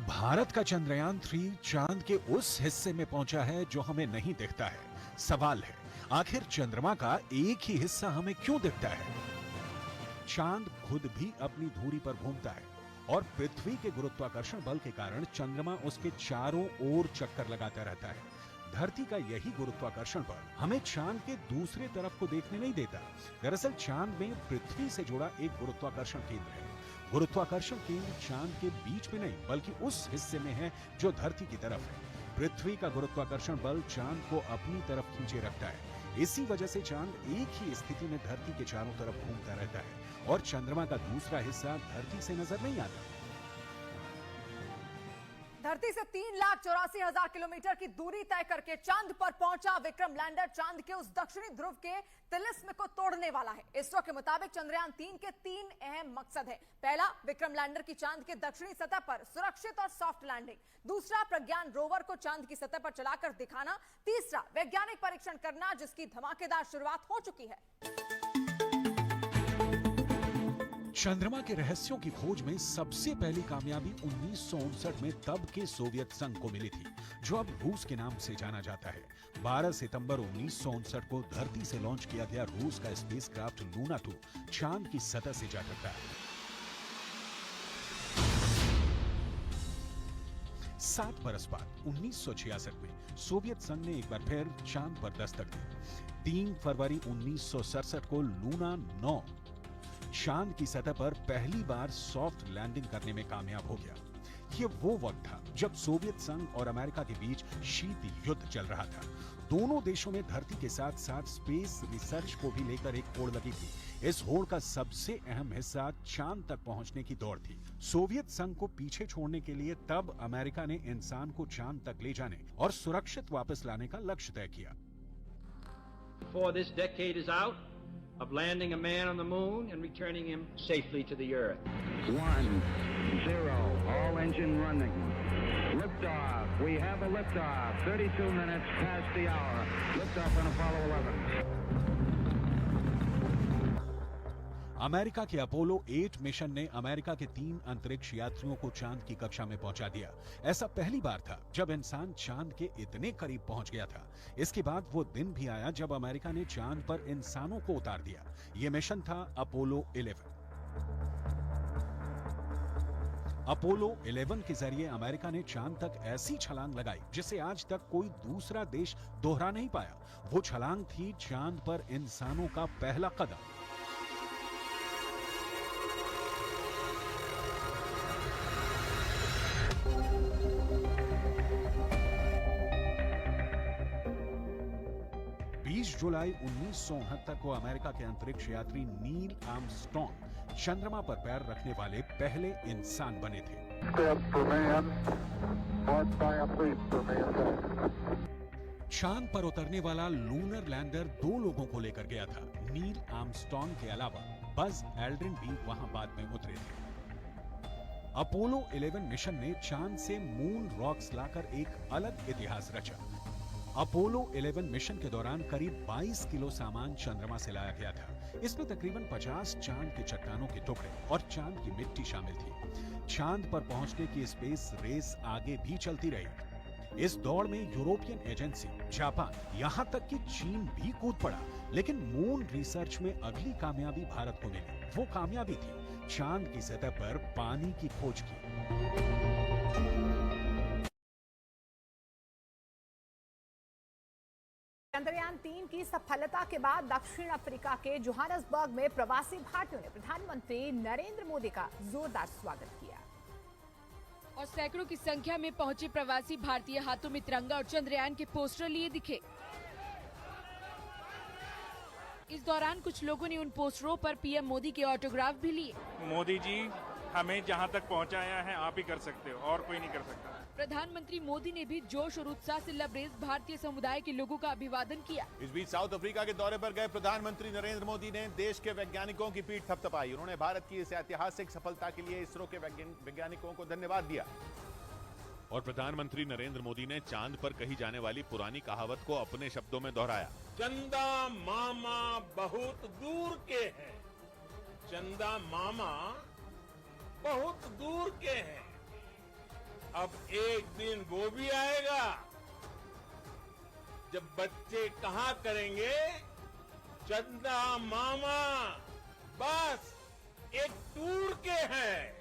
भारत का चंद्रयान 3 चांद के उस हिस्से में पहुंचा है जो हमें नहीं दिखता है। सवाल है, आखिर चंद्रमा का एक ही हिस्सा हमें क्यों दिखता है? चांद खुद भी अपनी धुरी पर घूमता है और पृथ्वी के गुरुत्वाकर्षण बल के कारण चंद्रमा उसके चारों ओर चक्कर लगाता रहता है। धरती का यही गुरुत्वाकर्षण बल हमें चांद के दूसरे तरफ को देखने नहीं देता। दरअसल चांद में पृथ्वी से जुड़ा एक गुरुत्वाकर्षण केंद्र है। गुरुत्वाकर्षण केंद्र चांद के बीच में नहीं बल्कि उस हिस्से में है जो धरती की तरफ है। पृथ्वी का गुरुत्वाकर्षण बल चांद को अपनी तरफ खींचे रखता है। इसी वजह से चांद एक ही स्थिति में धरती के चारों तरफ घूमता रहता है और चंद्रमा का दूसरा हिस्सा धरती से नजर नहीं आता। धरती से 3,84,000 किलोमीटर की दूरी तय करके चांद पर पहुंचा विक्रम लैंडर चांद के उस दक्षिणी ध्रुव के तिलिस्म को तोड़ने वाला है। इसरो के मुताबिक चंद्रयान 3 के 3 अहम मकसद है। पहला, विक्रम लैंडर की चांद के दक्षिणी सतह पर सुरक्षित और सॉफ्ट लैंडिंग। दूसरा, प्रज्ञान रोवर को चांद की सतह पर चलाकर दिखाना। तीसरा, वैज्ञानिक परीक्षण करना जिसकी धमाकेदार शुरुआत हो चुकी है। चंद्रमा के रहस्यों की खोज में सबसे पहली कामयाबी 1959 में तब के सोवियत संघ को मिली थी, जो अब रूस के नाम से जाना जाता है। 12 सितंबर 1959 को धरती से लॉन्च किया गया रूस का स्पेसक्राफ्ट लूना 2 चांद की सतह से जा टकरा। 7 बरस बाद 1966 में सोवियत संघ ने एक बार फिर चांद पर दस्तक दी। 3 फरवरी 1967 को लूना 9 चांद की सतह पर पहली बार सॉफ्ट लैंडिंग करने में कामयाब हो गया। ये वो वक्त था जब सोवियत संघ और अमेरिका के बीच शीत युद्ध चल रहा था। दोनों देशों में धरती के साथ साथ स्पेस रिसर्च को भी लेकर एक होड़ लगी थी। इस होड़ का सबसे अहम हिस्सा चांद तक पहुंचने की दौड़ थी। सोवियत संघ को पीछे छोड़ने के लिए तब अमेरिका ने इंसान को चांद तक ले जाने और सुरक्षित वापस लाने का लक्ष्य तय किया। Before this decade is out, of landing a man on the moon and returning him safely to the Earth. 1, 0, all engine running. Liftoff. We have a liftoff. 32 minutes past the hour. Liftoff on Apollo 11. America के Apollo 8 mission ने America के 3 अंतरिक्ष यात्रियों को चांद की कक्षा में पहुंचा दिया। ऐसा पहली बार था जब इंसान चांद के इतने करीब पहुंच गया था। इसके बाद वो दिन भी आया जब अमेरिका ने चांद पर इंसानों को उतार दिया। ये मिशन था अपोलो 11। अपोलो 11 के जरिए अमेरिका ने चांद तक ऐसी छलांग लगाई जिसे आज तक कोई दूसरा देश दोहरा नहीं पाया। वो छलांग थी चांद पर इंसानों का पहला कदम। जुलाई 1969 को अमेरिका के अंतरिक्ष यात्री नील आर्मस्ट्रॉन्ग चंद्रमा पर पैर रखने वाले पहले इंसान बने थे। चांद पर उतरने वाला लूनर लैंडर 2 लोगों को लेकर गया था। नील आर्मस्ट्रॉन्ग के अलावा बज एल्ड्रिन भी वहां बाद में उतरे थे। अपोलो 11 मिशन ने चांद से मून रॉक्स लाकर एक अलग इतिहास रचा। अपोलो 11 मिशन के दौरान करीब 22 किलो सामान चंद्रमा से लाया गया था। इसमें तकरीबन 50 चांद के चट्टानों के टुकड़े और चांद की मिट्टी शामिल थी। चांद पर पहुंचने की स्पेस रेस आगे भी चलती रही। इस दौड़ में यूरोपियन एजेंसी, जापान, यहां तक कि चीन भी कूद पड़ा। लेकिन मून रिसर्च में अगली कामयाबी भारत को मिली। वो कामयाबी थी चांद की सतह पर पानी की खोज की। चंद्रयान 3 की सफलता के बाद दक्षिण अफ्रीका के जोहान्सबर्ग में प्रवासी भारतीयों ने प्रधानमंत्री नरेंद्र मोदी का जोरदार स्वागत किया और सैकड़ों की संख्या में पहुंचे प्रवासी भारतीय हाथों में तिरंगा और चंद्रयान के पोस्टर लिए दिखे। इस दौरान कुछ लोगों ने उन पोस्टरों पर पीएम मोदी के ऑटोग्राफ भी लिए। मोदी जी, हमें जहां तक पहुंचाया है आप ही कर सकते हो और कोई नहीं कर सकता। प्रधानमंत्री मोदी ने भी जोश और उत्साह से लबरेज भारतीय समुदाय के लोगों का अभिवादन किया। इस बीच साउथ अफ्रीका के दौरे पर गए प्रधानमंत्री नरेंद्र मोदी ने देश के वैज्ञानिकों की पीठ थपथपाई। उन्होंने भारत की इस ऐतिहासिक सफलता के लिए इसरो के वैज्ञानिकों को धन्यवाद दिया। और प्रधानमंत्री नरेंद्र मोदी ने चांद पर कही जाने वाली पुरानी कहावत को अपने शब्दों में दोहराया। चंदा मामा बहुत दूर के हैं, चंदा मामा बहुत दूर के हैं। अब एक दिन वो भी आएगा जब बच्चे कहा करेंगे चंदा मामा बस एक टूर के हैं।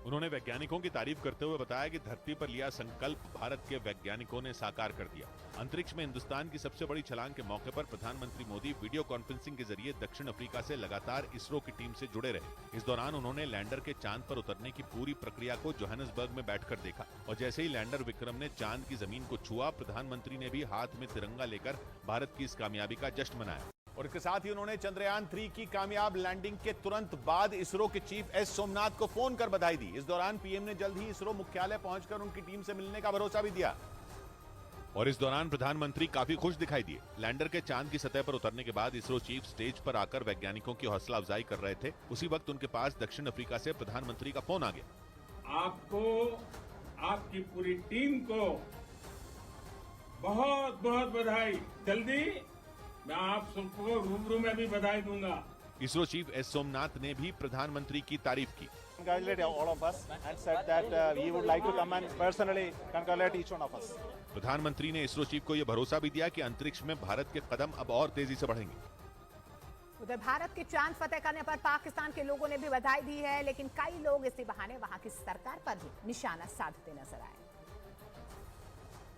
उन्होंने वैज्ञानिकों की तारीफ करते हुए बताया कि धरती पर लिया संकल्प भारत के वैज्ञानिकों ने साकार कर दिया। अंतरिक्ष में हिंदुस्तान की सबसे बड़ी छलांग के मौके पर प्रधानमंत्री मोदी वीडियो कॉन्फ्रेंसिंग के जरिए दक्षिण अफ्रीका से लगातार इसरो की टीम से जुड़े रहे। इस दौरान उन्होंने लैंडर के चांद पर उतरने की पूरी प्रक्रिया को जोहानिसबर्ग में बैठकर देखा और जैसे ही लैंडर विक्रम ने चांद की जमीन को छुआ, प्रधानमंत्री ने भी हाथ में तिरंगा लेकर भारत की इस कामयाबी का जश्न मनाया। और इसके साथ ही उन्होंने चंद्रयान 3 की कामयाब लैंडिंग के तुरंत बाद इसरो के चीफ एस सोमनाथ को फोन कर बधाई दी। इस दौरान पीएम ने जल्द ही इसरो मुख्यालय पहुंचकर उनकी टीम से मिलने का भरोसा भी दिया। और इस दौरान प्रधानमंत्री काफी खुश दिखाई दिए। लैंडर के चांद की सतह पर उतरने के बाद इसरो चीफ स्टेज पर आकर वैज्ञानिकों की हौसला अफजाई कर रहे थे। उसी वक्त उनके पास दक्षिण अफ्रीका से प्रधानमंत्री का फोन आ गया। आपको, आपकी पूरी टीम को बहुत बहुत बधाई। जल्दी मैं आप सबको रूबरू में भी बधाई दूंगा। इसरो चीफ एस सोमनाथ ने भी प्रधानमंत्री की तारीफ की। Congratulate all of us and said that he would like to come and personally congratulate each one of us. प्रधानमंत्री ने इसरो चीफ को यह भरोसा भी दिया कि अंतरिक्ष में भारत के कदम अब और तेजी से बढ़ेंगे। उधर भारत के चांद फतेह करने पर पाकिस्तान के लोगों ने भी बधाई दी है, लेकिन कई लोग इसी बहाने वहां की सरकार पर भी निशाना साधते नजर आए।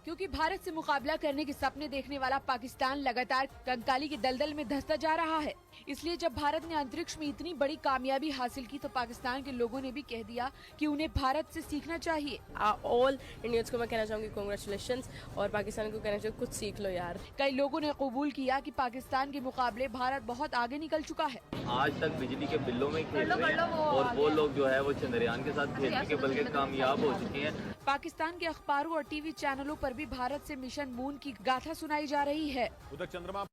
क्योंकि भारत से मुकाबला करने के सपने देखने वाला पाकिस्तान लगातार कंकाली की दलदल में धंसता जा रहा है। इसलिए जब भारत ने अंतरिक्ष में इतनी बड़ी कामयाबी हासिल की तो पाकिस्तान के लोगों ने भी कह दिया कि उन्हें भारत से सीखना चाहिए। ऑल इंडियंस को मैं कहना चाहूंगी कांग्रेचुलेशंस, और पाकिस्तान को कहना चाहूंगी कुछ सीख लो यार। कई लोगों ने कबूल किया कि पाकिस्तान के मुकाबले भारत बहुत आगे निकल चुका है। आज तक बिजली के बिलों में खेल रहे हैं और वो लोग जो है वो चंद्रयान के साथ खेलने के बल्कि कामयाब हो चुके हैं। पाकिस्तान के अखबारों और टीवी चैनलों पर भी भारत से मिशन मून की गाथा सुनाई जा रही है। उधर चंद्रमा